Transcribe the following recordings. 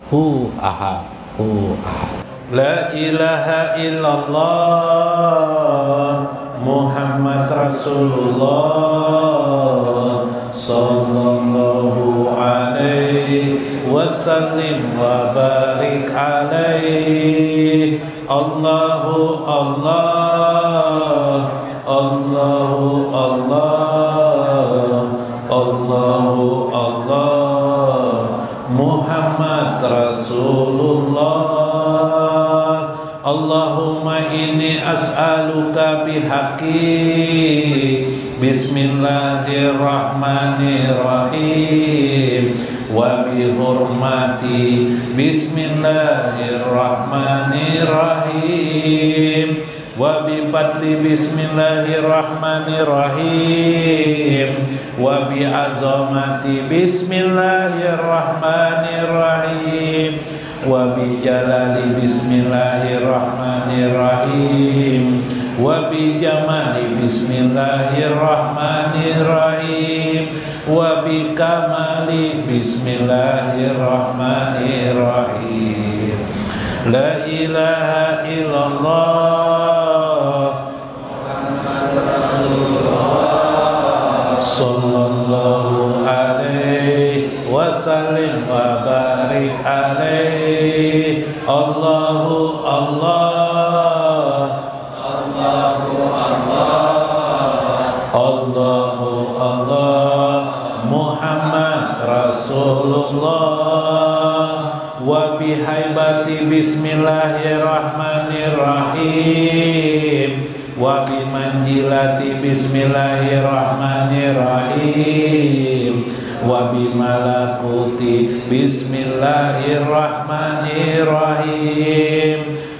hu ahad, hu ahad. La ilaha illallah Muhammad Rasulullah sallallahu alaihi wasallim wa barik alaihi. Allahu Allah, Allahu Allah, Allahu Allah, Muhammad Rasulullah. Allahumma inni as'aluka bihaqqi bismillahirrahmanirrahim wa bihurmati bismillahirrahmanirrahim wa bifadli bismillahirrahmanirrahim wa biazamati bismillahirrahmanirrahim wa bijalali bismillahirrahmanirrahim wa bijamali bismillahirrahmanirrahim wa bikamali bismillahirrahmanirrahim. La ilaha illallah Muhammad Rasulullah sallallahu alaihi wasallam wa barik alaihi. Allahu Allah, Allahu Allah, Allahu Allah, Muhammad Rasulullah wa bihaibati bismillahirrahmanirrahim wa bimanjilati bismillahirrahmanirrahim wa bimalakuti bismillahirrahmanirrahim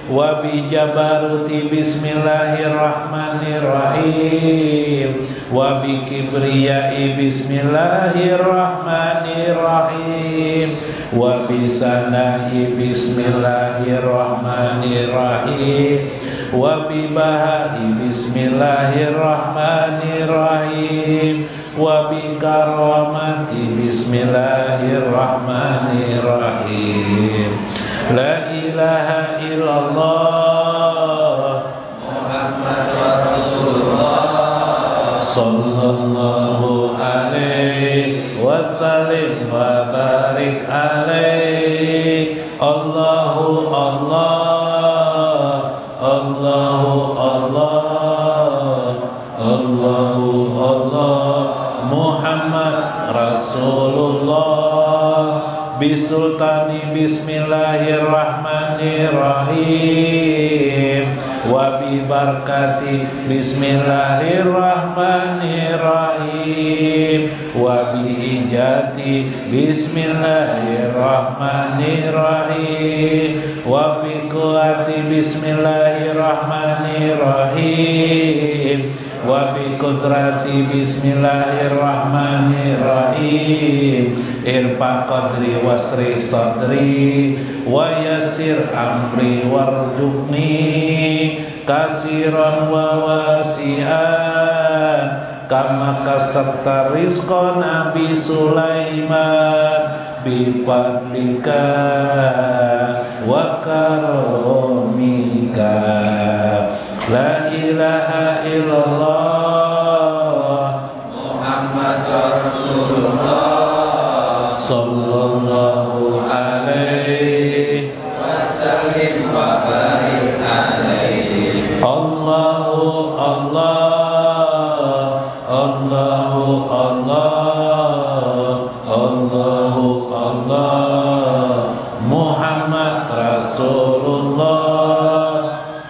wa bijabaruti bismillahirrahmanirrahim wa bikibriyai bismillahirrahmanirrahim wa bisanai bismillahirrahmanirrahim wa bibahai bismillahirrahmanirrahim wa bikaramati bismillahirrahmanirrahim. La ilaha illallah Muhammad Rasulullah sallallahu alaihi wasallam wa barik alaihi. Allahu Allah, Allahu Allah, Allahu Allah, Muhammad Rasulullah bisultani bismillahirrahmanirrahim wa bibarakati bismillahirrahmanirrahim wa biijati bismillahirrahmanirrahim wa biquwati bismillahirrahmanirrahim wa biqudrati bismillahirrahmanirrahim. Irfa qadri wasri sadri wa yassir amri warzuqni kasiran wa wasi'an kama kasabta rizqa Nabi Sulaiman bifadlika wa karamika. La ilaha illallah Muhammad Rasulullah sallallahu alaihi wasallam wa barik alaihi. Allahu Allah, Allahu Allah, Allahu Allah, Muhammad Rasulullah.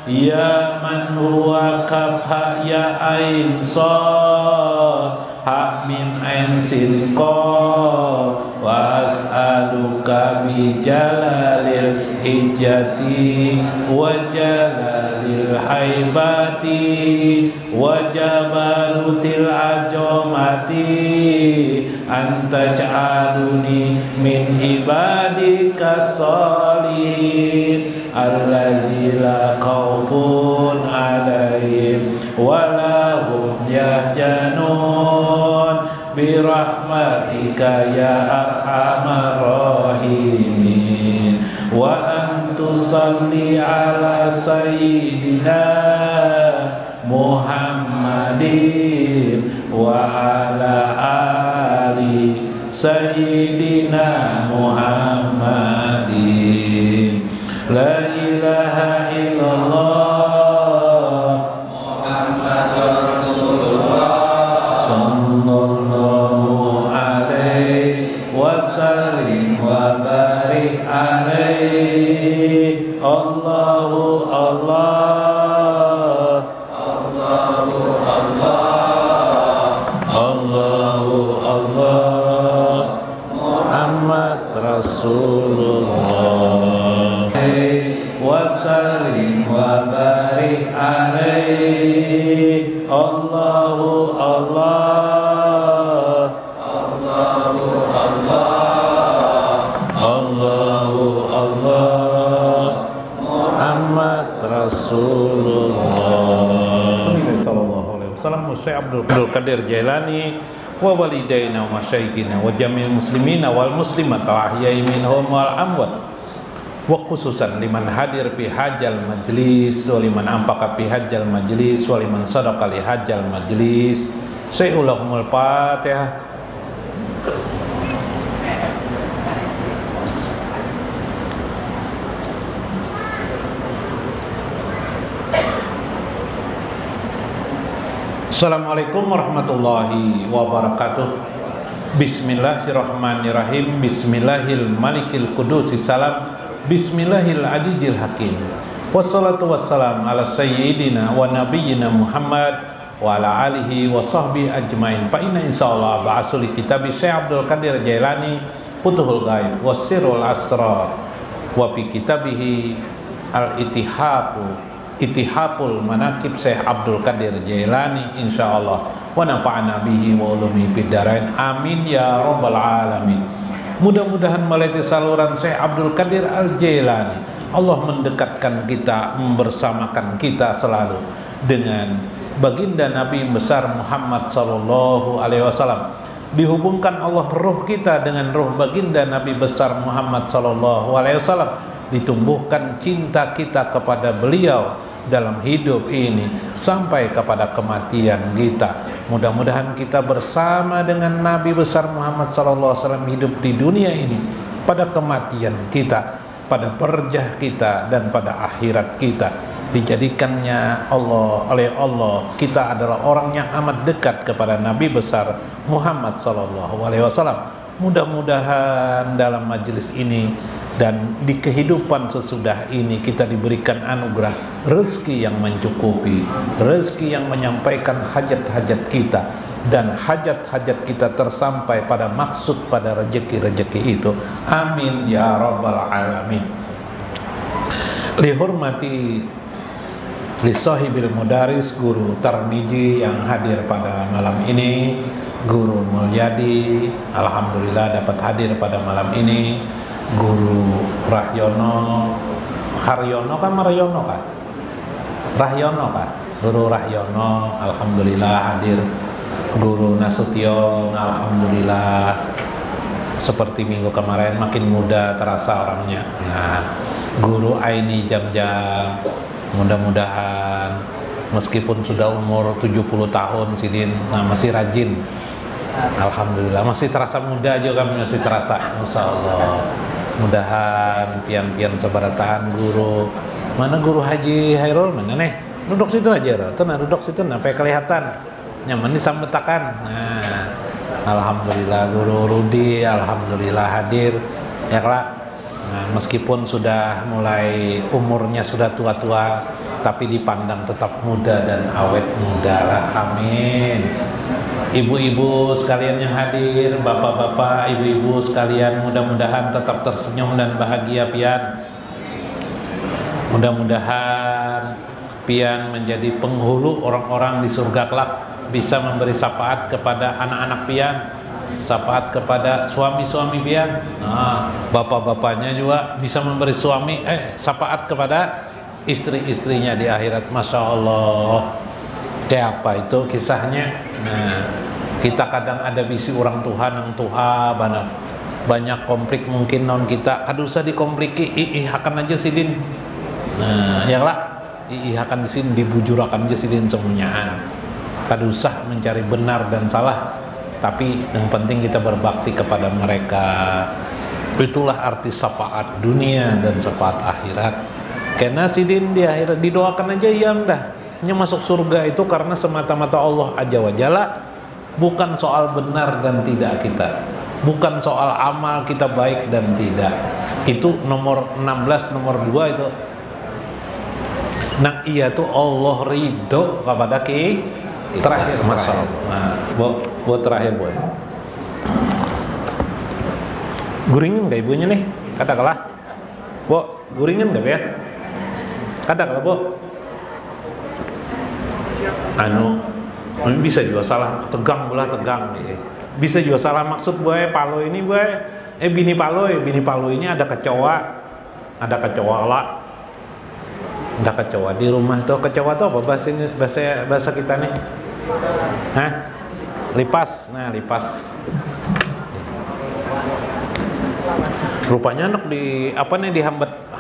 Ya man huwa kaf ha ya ain sad ha min ain sin qaf wa as'aluka bi jalalil hijjati wa jalalil haibati wa jabarutil ajamati anta ja'aluni min ibadika salihin allazi la khawfun alaihim wa la hum yahzanun birahmatika ya arhamar rahimin. wa an tusalli ala sayyidina Muhammadin wa ala ali sayyidina Muhammadin. La ilaha illallah Muhammadur Rasulullah sallallahu alaihi wasallim wa barik alaihi. Allahu Allah, Allahu Allah, Allahu Allah, Muhammad Rasulullah wasallim wa barik alaihi. Allahu Allah, Allahu Allah, Allahu Allah, Muhammad Rasulullah sallallahu alaihi wasallam. Syekh Abdul Qadir Jailani wa walidaina wa masyayikhina wa jamil muslimina wal muslimat al ahya'i minhum wal amwat, wa khususan liman hadir fi hajjal majlis wa liman ampaka fi hajjal majlis wa liman sadaqa li hajjal majlis. Sayyulahumul Fatihah. Assalamualaikum warahmatullahi wabarakatuh. Bismillahirrahmanirrahim. Bismillahil malikil qudusi salam. Bismillahil azizil hakim. Wassalatu wassalam ala sayyidina wa nabiyyina Muhammad wa ala alihi wa sahbihi ajmain. Fa inna insyaallah ba'asul kitabi Syekh Abdul Qadir Jailani Futuhul Ghaib wa Sirrul Asrar wa fi kitabihi Itihapul Manaqib Syekh Abdul Qadir Jailani insyaallah wa nafa'ana bihi wa ulumi fid dharain amin ya rabbal alamin. Mudah-mudahan melalui saluran Syekh Abdul Qadir Al-Jailani Allah mendekatkan kita, membersamakan kita selalu dengan baginda Nabi besar Muhammad sallallahu alaihi wasallam. Dihubungkan Allah roh kita dengan roh baginda Nabi besar Muhammad sallallahu alaihi wasallam. Ditumbuhkan cinta kita kepada beliau dalam hidup ini sampai kepada kematian kita. Mudah-mudahan kita bersama dengan Nabi besar Muhammad SAW hidup di dunia ini, pada kematian kita, pada perjah kita, dan pada akhirat kita. Dijadikannya oleh Allah kita adalah orang yang amat dekat kepada Nabi besar Muhammad SAW. Mudah-mudahan dalam majelis ini dan di kehidupan sesudah ini kita diberikan anugerah rezeki yang mencukupi, rezeki yang menyampaikan hajat-hajat kita, dan hajat-hajat kita tersampai pada maksud pada rezeki-rezeki itu. Amin ya rabbal alamin. Lihormati li sahibil mudaris guru Tarmiji yang hadir pada malam ini, Guru Mulyadi alhamdulillah dapat hadir pada malam ini. Guru Rahyono, Haryono kan Maryono kan? Rahyono kan? Guru Rahyono alhamdulillah hadir. Guru Nasution alhamdulillah seperti minggu kemarin makin muda terasa orangnya. Nah, Guru Aini Jam-Jam mudah-mudahan meskipun sudah umur 70 tahun Sidin, nah masih rajin. Alhamdulillah masih terasa muda juga, masih terasa insyaallah. Mudahan pian-pian sebaratan guru. Mana Guru Haji Hairul mana nih? Duduk situ aja, tenang duduk situ sampai kelihatan. Nyaman disambetakan. Nah, alhamdulillah Guru Rudi alhamdulillah hadir. Ya Kak. Nah, meskipun sudah mulai umurnya sudah tua-tua, tapi dipandang tetap muda dan awet muda lah. Amin. Ibu-ibu sekalian yang hadir, bapak-bapak, ibu-ibu sekalian, mudah-mudahan tetap tersenyum dan bahagia pian. Mudah-mudahan pian menjadi penghulu orang-orang di surga kelak, bisa memberi syafaat kepada anak-anak pian, syafaat kepada suami-suami pian. Nah, bapak-bapaknya juga bisa memberi syafaat kepada istri-istrinya di akhirat. Masya Allah. Kayak apa itu kisahnya? Nah, kita kadang ada bisi orang Tuhan yang Tuhan banget. banyak konflik mungkin non kita, kada usah dikompliki, akan aja sidin. Nah, ya lah, akan di sini dibujurakan aja sidin semuanyaan. Kada usah mencari benar dan salah, tapi yang penting kita berbakti kepada mereka. Itulah arti syafaat dunia dan syafaat akhirat. Karena sidin di akhirat didoakan aja yang dah. Hanya masuk surga itu karena semata-mata Allah Azza wa Jalla, bukan soal benar dan tidak kita. Bukan soal amal kita baik dan tidak. Itu nomor 16, nomor 2 itu. Nah, iya tuh Allah ridho kepada kita. Terakhir, Masya Allah. Nah, buat terakhir, boy. Guringin gak ibunya nih? Katakanlah. Bo, guringin gak ya? Katakanlah, Bo. Ini bisa juga salah, tegang nih. Bisa juga salah maksud boy, palo ini boy, bini palo ini ada kecoa lah, ada kecoa di rumah tuh. Kecoa tuh apa bahasa kita nih? Hah? Lipas. Nah, lipas. Rupanya anak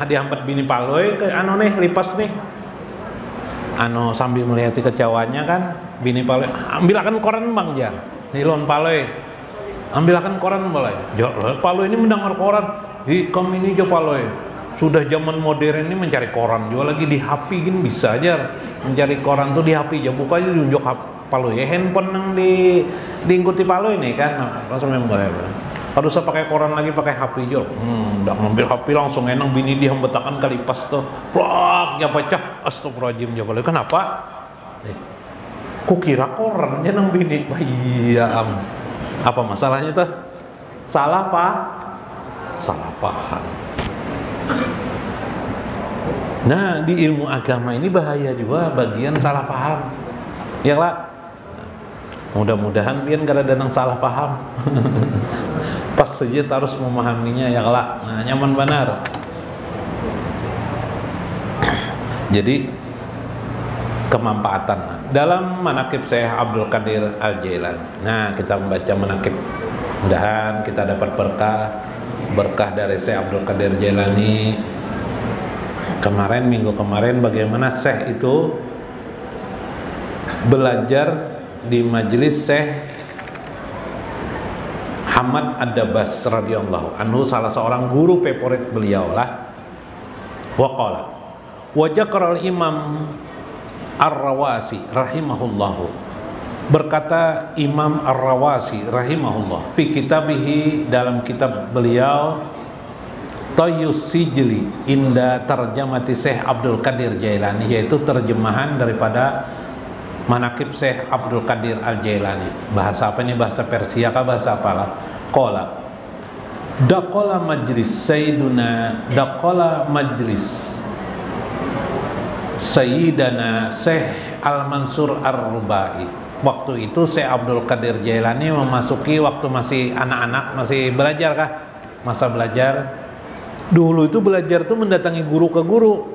dihambat bini paloy ke nih lipas nih. Sambil melihat kecoanya kan, bini paloy ambilkan koran bang ya. Nilon paloy, ambilkan koran balai. Paloy ini mendengar koran. Kamu ini jo paloy. Sudah zaman modern ini mencari koran juga lagi di HP gini bisa aja mencari koran tuh di HP aja. Buka aja diunjuk paloy. Handphone yang diikuti paloy ini kan. Langsung memang harus pakai koran lagi pakai HP jo. Udah ngambil HP langsung enang bini dihambetakan kali pas tuh. Plak, ya pecah. Astagfirullahaladzim jo paloy. Kenapa? Kukira koran jeneng bini. Iya, apa masalahnya tuh? Salah paham. Nah, di ilmu agama ini bahaya juga bagian salah paham. Ya lah. Mudah-mudahan pian kada danang salah paham. Pas saja harus memahaminya ya lah. Nah, nyaman benar. Jadi kemanfaatan dalam manaqib Syekh Abdul Qadir Al-Jailani. Nah, kita membaca manaqib, mudahan kita dapat berkah dari Syekh Abdul Qadir Jailani. Minggu kemarin bagaimana Syekh itu belajar di majelis Syekh Hamad Ad-Dabas radhiyallahu anhu, salah seorang guru favorit beliau lah. Waqala wa jaqara al-imam Ar-Rawasi rahimahullahu, berkata Imam Ar-Rawasi rahimahullah fi kitabihi, dalam kitab beliau Tayyus Sijli inda tarjamati Syekh Abdul Qadir Jailani, yaitu terjemahan daripada manaqib Syekh Abdul Qadir Al-Jailani. Bahasa apa ini? Bahasa Persia kah bahasa apalah? Qala daqala majlis sayyiduna daqala majlis Sayyidana Syekh Al-Mansur Ar-Rubai. Waktu itu Syekh Abdul Qadir Jailani memasuki waktu masih anak-anak, masih belajar kah? Masa belajar. Dulu itu belajar tuh mendatangi guru ke guru.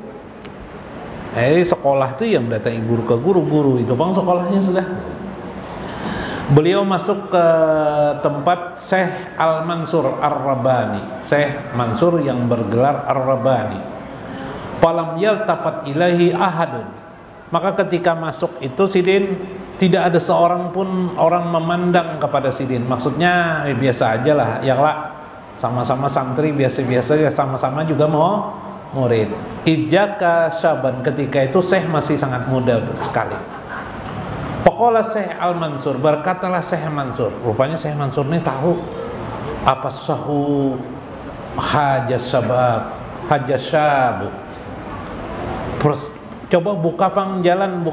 Sekolah tuh yang mendatangi guru ke guru itu bang sekolahnya sudah. Beliau masuk ke tempat Syekh Al-Mansur Ar-Rabani, Syekh Mansur yang bergelar Ar-Rabani. Falam yaltafat ilahi ahadun, maka ketika masuk itu sidin tidak ada seorang pun orang memandang kepada sidin. Maksudnya biasa aja lah, ya lah, sama-sama santri biasa-biasa ya, sama-sama juga mau murid. Ijaka syaban, ketika itu Syekh masih sangat muda sekali. Pokoknya Syekh Al-Mansur, berkatalah Syekh Mansur. Rupanya Syekh Mansur ini tahu apa sahu hajat syabu. Coba buka pang jalan,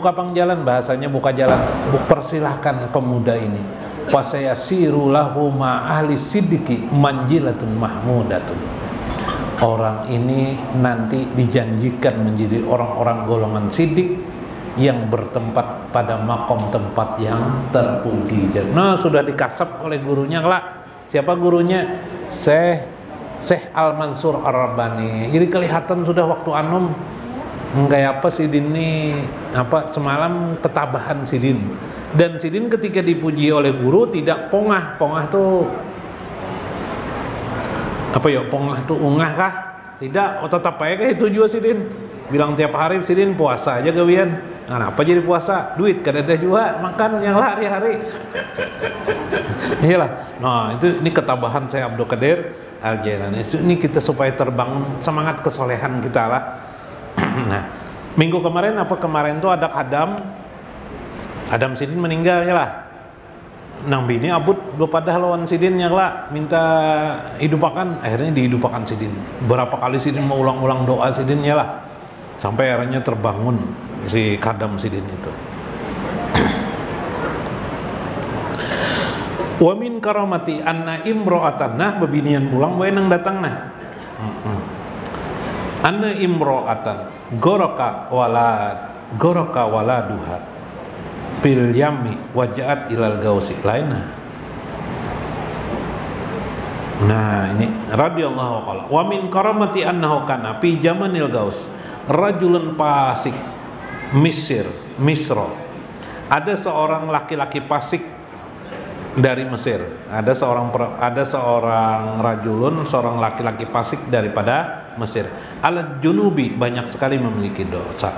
bahasanya buka jalan. Persilahkan pemuda ini. Fasayasiru lahu ma ahli siddiqi manjilatun mahmudatun. Orang ini nanti dijanjikan menjadi orang-orang golongan siddiq yang bertempat pada makom tempat yang terpuji. Nah, sudah dikasap oleh gurunya lah. Siapa gurunya? Syekh Al-Mansur Ar-Rabbani. Jadi kelihatan sudah waktu kayak apa Sidin ini semalam ketabahan Sidin. Dan Sidin ketika dipuji oleh guru tidak pongah tuh Apa ya, pongah tuh ungah kah? Tidak, tetap aja itu juga Sidin. Bilang tiap hari Sidin puasa aja gawian. Nah, apa jadi puasa? Duit kan ada juga, makan yang hari-hari. Iyalah. Nah, ini ketabahan saya Abdul Qadir Al-Jailani. Ini kita supaya terbangun semangat kesolehan kita lah. Nah, minggu kemarin tuh ada Adam Sidin meninggal ya lah. Nang bini abut bepadah lawan Sidin yang lah minta hidupakan, akhirnya dihidupakan Sidin. Berapa kali Sidin mau ulang-ulang doa Sidin ya lah, sampai akhirnya terbangun si Kadam Sidin itu. Wa min karamati anna imro'atan, nah bebinian pulang wenang datang nah. Anna imro'atan goraka waladuha bil yami wajaat ilal gausi lainah. Nah ini radhiyallahu qala wa min karamati annahu kana fi zamanil gaus rajulun fasik Misro. Ada seorang laki-laki fasik dari Mesir. Ada seorang rajulun, seorang laki-laki fasik daripada Mesir. Al junubi, banyak sekali memiliki dosa.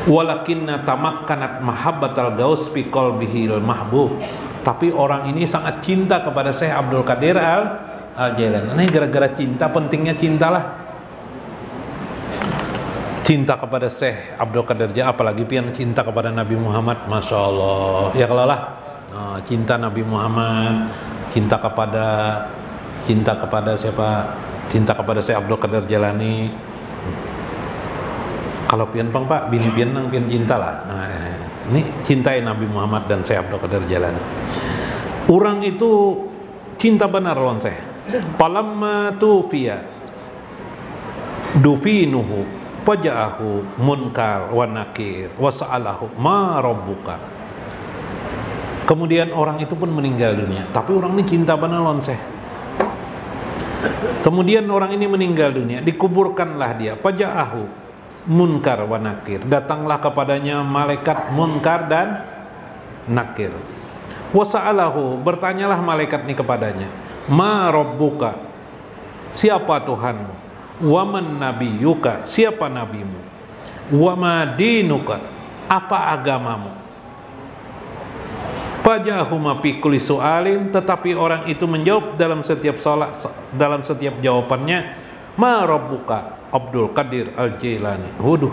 Walakinna tamakkanat mahabbatal gaus fi qalbihil mahbub. Tapi orang ini sangat cinta kepada Syekh Abdul Qadir Al-Jailani. Ini gara-gara cinta, pentingnya cintalah. Cinta kepada Syekh Abdul Qadir Jailani, apalagi pian cinta kepada Nabi Muhammad, Masya Allah. Ya kalau lah, cinta Nabi Muhammad, cinta kepada siapa? Cinta kepada Syekh Abdul Qadir Jailani. Kalau pian pang Pak, bini pian nang pian cinta lah. Nah, ini cintai Nabi Muhammad dan Syekh Abdul Qadir Jailani. Orang itu cinta benar lawan Syekh. Palamma tufiya dufinuhu faja'ahu munkar wa nakir wa sa'alahu ma rabbuka. Kemudian orang itu pun meninggal dunia, tapi orang ini cinta benar lawan Syekh. Kemudian orang ini meninggal dunia, dikuburkanlah dia, faja'ahu munkar wa nakir, datanglah kepadanya malaikat munkar dan nakir. Wa sa'alahu, bertanyalah malaikat ini kepadanya, ma rabbuka, siapa Tuhanmu? Waman nabiyuka, siapa nabimu? Wama dinuka, apa agamamu? Fajahuma fi kulli su'alin, tetapi orang itu menjawab dalam setiap salat, dalam setiap jawabannya, ma rabbuka Abdul Qadir Al-Jailani. Waduh.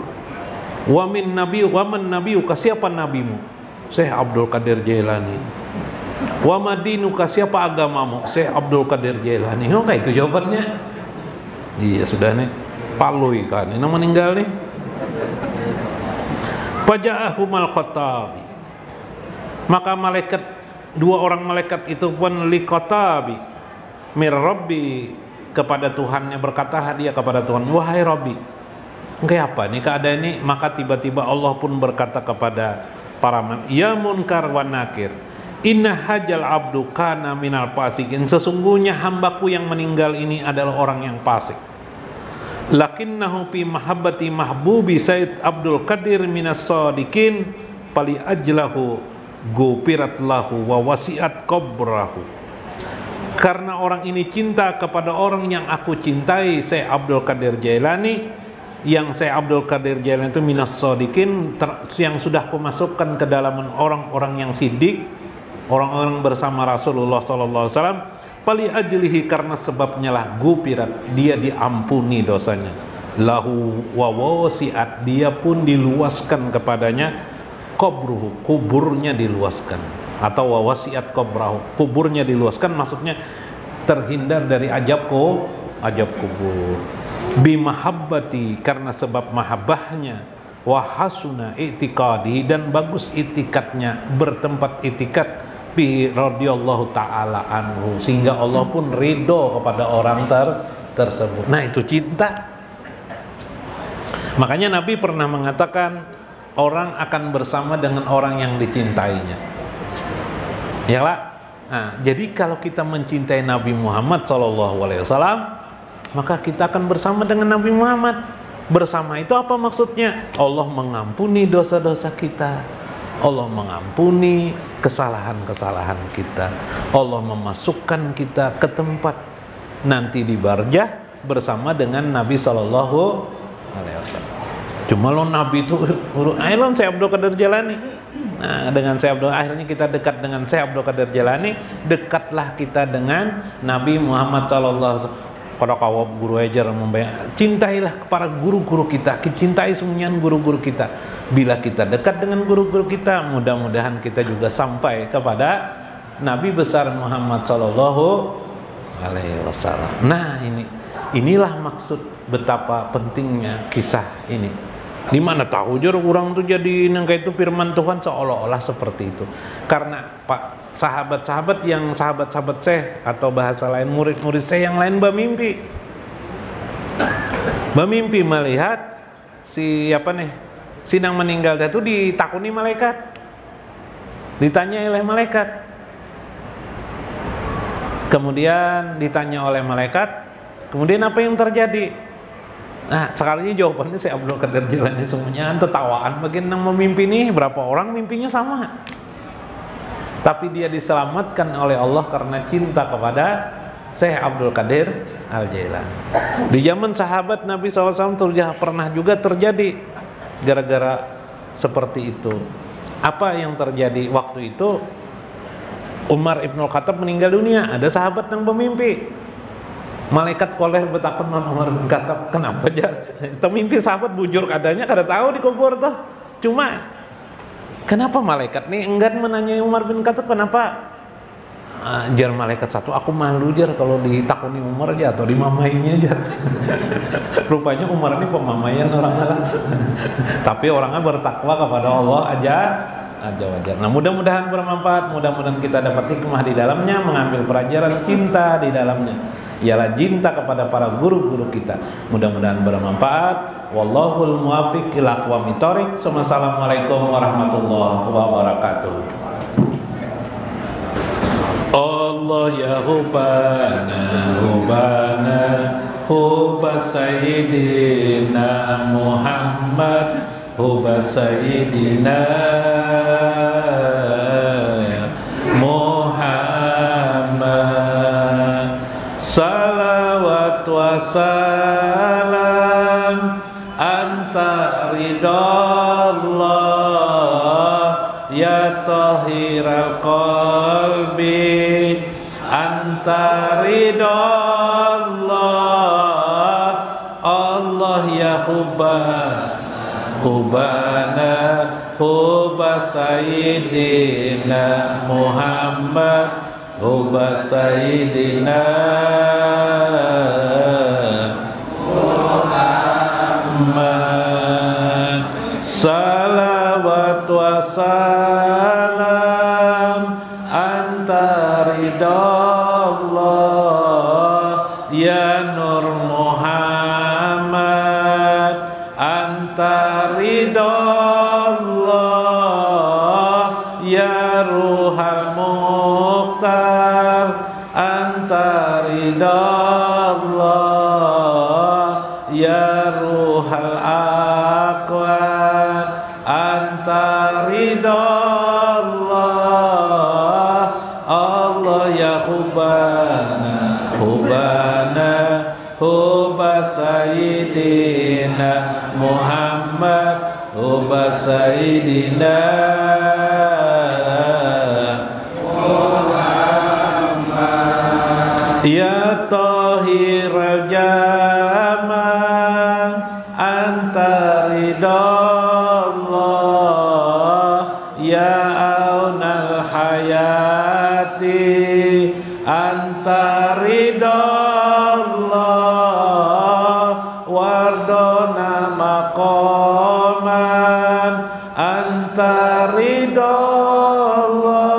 Waman nabiyuka, siapa nabimu? Syekh Abdul Qadir Jailani. Wama dinuka, siapa agamamu? Syekh Abdul Qadir Jailani. Oh, kayak itu jawabannya. Iya sudah nih, palui kan, ini meninggal nih. Faja'ahumal khatabi, maka dua orang malaikat itu pun liqatabi mir rabbi, kepada Tuhannya, berkatalah dia kepada Tuhan, wahai Rabbi, kayak apa nih keadaan ini? Maka tiba-tiba Allah pun berkata kepada para malaikat, ya munkar wa nakir, inna hajal abdu kana minal fasikin, sesungguhnya hambaku yang meninggal ini adalah orang yang fasik. Lakinnahu fi mahabbati mahbubi Sayyid Abdul Qadir minas sadiqin pali ajlahu gupirat lahu wa wasiat qabrahu. Karena orang ini cinta kepada orang yang aku cintai, Syekh Abdul Qadir Jailani, yang Syekh Abdul Qadir Jailani itu minas sadiqin, yang sudah kumasukkan ke dalam orang-orang yang sidik, orang-orang bersama Rasulullah SAW. Pali ajlihi, karena sebabnya lah gupirat, dia diampuni dosanya, lahu wa wasiat, dia pun diluaskan kepadanya, qabruhu, kuburnya diluaskan, atau wa wasiat qabrahu, kuburnya diluaskan, maksudnya terhindar dari ajab kubur. Bimahabbati, karena sebab mahabbahnya, wa hasuna i'tiqadi, dan bagus itikadnya, bertempat itikad bi radhiyallahu ta'ala anhu, sehingga Allah pun ridho kepada orang tersebut. Nah itu cinta. Makanya Nabi pernah mengatakan orang akan bersama dengan orang yang dicintainya, ya lah. Nah, jadi kalau kita mencintai Nabi Muhammad SAW, maka kita akan bersama dengan Nabi Muhammad. Bersama itu apa maksudnya? Allah mengampuni dosa-dosa kita, Allah mengampuni kesalahan-kesalahan kita, Allah memasukkan kita ke tempat nanti di Barjah bersama dengan Nabi Sallallahu Alaihi Wasallam. Cuma lo Nabi itu, ayo lo Syekh Abdul Qadir Jalani. Nah, dengan Syekh Abdul, akhirnya kita dekat dengan Syekh Abdul Qadir Jalani, dekatlah kita dengan Nabi Muhammad Sallallahu Alaihi Wasallam. Kalau kawab guru ajar membayar, cintailah para guru-guru kita, cintai semuanya guru-guru kita. Bila kita dekat dengan guru-guru kita, mudah-mudahan kita juga sampai kepada Nabi besar Muhammad Sallallahu Alaihi Wasallam. Nah, inilah maksud betapa pentingnya kisah ini. Di mana tahu jar orang tuh jadi nangka itu firman Tuhan seolah-olah seperti itu. Karena Pak sahabat-sahabat yang sahabat-sahabat Syekh atau bahasa lain murid-murid Syekh yang lain bermimpi melihat si Sinang meninggal itu ditakuni malaikat. Ditanya oleh malaikat. Kemudian ditanya oleh malaikat, kemudian apa yang terjadi? Nah, sekalinya jawabannya Syekh Abdul Qadir Jalani semuanya tertawaan bagian yang memimpi nih, berapa orang mimpinya sama. Tapi dia diselamatkan oleh Allah karena cinta kepada Syekh Abdul Qadir Al-Jailani. Di zaman sahabat Nabi SAW pernah juga terjadi gara-gara seperti itu. Apa yang terjadi waktu itu? Umar Ibn Khattab meninggal dunia, ada sahabat yang bermimpi. Malaikat koleh bertakut Umar bin Khattab, kenapa aja? Itu mimpi sahabat bujur kadanya kada tahu dikubur tuh. Cuma kenapa malaikat nih enggan menanyai Umar bin Khattab kenapa? Jar malaikat satu, aku malu jar kalau ditakuni Umar aja atau dimamainya aja. Rupanya Umar ini pemamaian orang-orang. Tapi orangnya bertakwa kepada Allah aja wajar. Nah, mudah-mudahan bermanfaat, mudah-mudahan kita dapat hikmah di dalamnya, mengambil pelajaran cinta di dalamnya. Ialah cinta kepada para guru-guru kita. Mudah-mudahan bermanfaat. Wallahul muwaffiq ila aqwamit thoriq. Wassalamualaikum warahmatullahi wabarakatuh. Allah ya hubana hubba sayyidina Muhammad hubba sayyidina Muhammad. Salawat wa salam anta ridallah ya tahiral qalbi anta ridallah. Allah ya hubana hubba sayyidina Muhammad hubba sayyidina Muhammad. Salawat wa salam anta ridallah ya nur Muhammad anta ridallah ya ruhal muqtar anta ridallah ya ruhal aqwan anta ridallah. Allah ya hubana hubba sayyidina Muhammad hubba sayyidina Muhammad. Ya tahiral jamal anta ridallah ya aunal hayati anta ridallah wardona maqaman anta ridallah